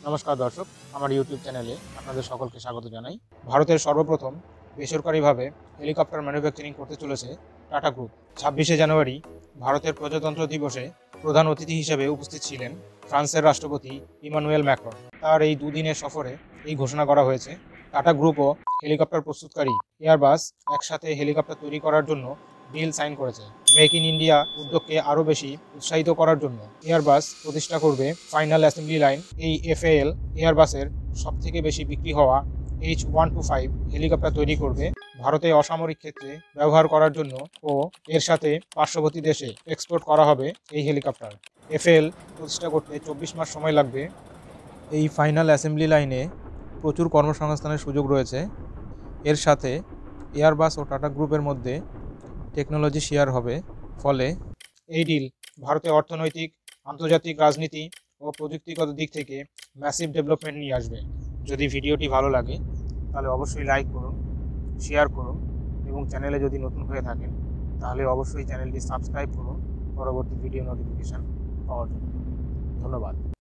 নমস্কার দর্শক, আমার ইউটিউব চ্যানেলে আপনাদের সকলকে স্বাগত জানাই। ভারতের সর্বপ্রথম বেসরকারিভাবে হেলিকপ্টার ম্যানুফ্যাকচারিং করতে চলেছে টাটা গ্রুপ। 26শে জানুয়ারি ভারতের প্রজাতন্ত্র দিবসে প্রধান অতিথি হিসেবে উপস্থিত ছিলেন ফ্রান্সের রাষ্ট্রপতি ইমানুয়েল ম্যাক্রন। তার এই দুদিনের সফরে এই ঘোষণা করা হয়েছে, টাটা গ্রুপও হেলিকপ্টার প্রস্তুতকারী এয়ারবাস একসাথে হেলিকপ্টার তৈরি করার জন্য ডিল সাইন করেছে। মেক ইন ইন্ডিয়া উদ্যোগকে আরও বেশি উৎসাহিত করার জন্য এয়ারবাস প্রতিষ্ঠা করবে ফাইনাল অ্যাসেম্বলি লাইন। এই এফএএল এয়ারবাসের সবথেকে বেশি বিক্রি হওয়া H125 হেলিকপ্টার তৈরি করবে ভারতে অসামরিক ক্ষেত্রে ব্যবহার করার জন্য, ও এর সাথে পার্শ্ববর্তী দেশে এক্সপোর্ট করা হবে এই হেলিকপ্টার। এফএএল প্রতিষ্ঠা করতে 24 মাস সময় লাগবে। এই ফাইনাল অ্যাসেম্বলি লাইনে প্রচুর কর্মসংস্থানের সুযোগ রয়েছে। এর সাথে এয়ারবাস ও টাটা গ্রুপের মধ্যে টেকনোলজি শেয়ার হবে। ফলে এই ডিল ভারতে অর্থনৈতিক, আন্তর্জাতিক রাজনীতি ও প্রযুক্তিগত দিক থেকে ম্যাসিভ ডেভেলপমেন্ট নিয়ে আসবে। যদি ভিডিওটি ভালো লাগে তাহলে অবশ্যই লাইক করুন, শেয়ার করুন এবং চ্যানেলে যদি নতুন হয়ে থাকেন তাহলে অবশ্যই চ্যানেলটি সাবস্ক্রাইব করুন পরবর্তী ভিডিও নোটিফিকেশান পাওয়ার জন্য। ধন্যবাদ।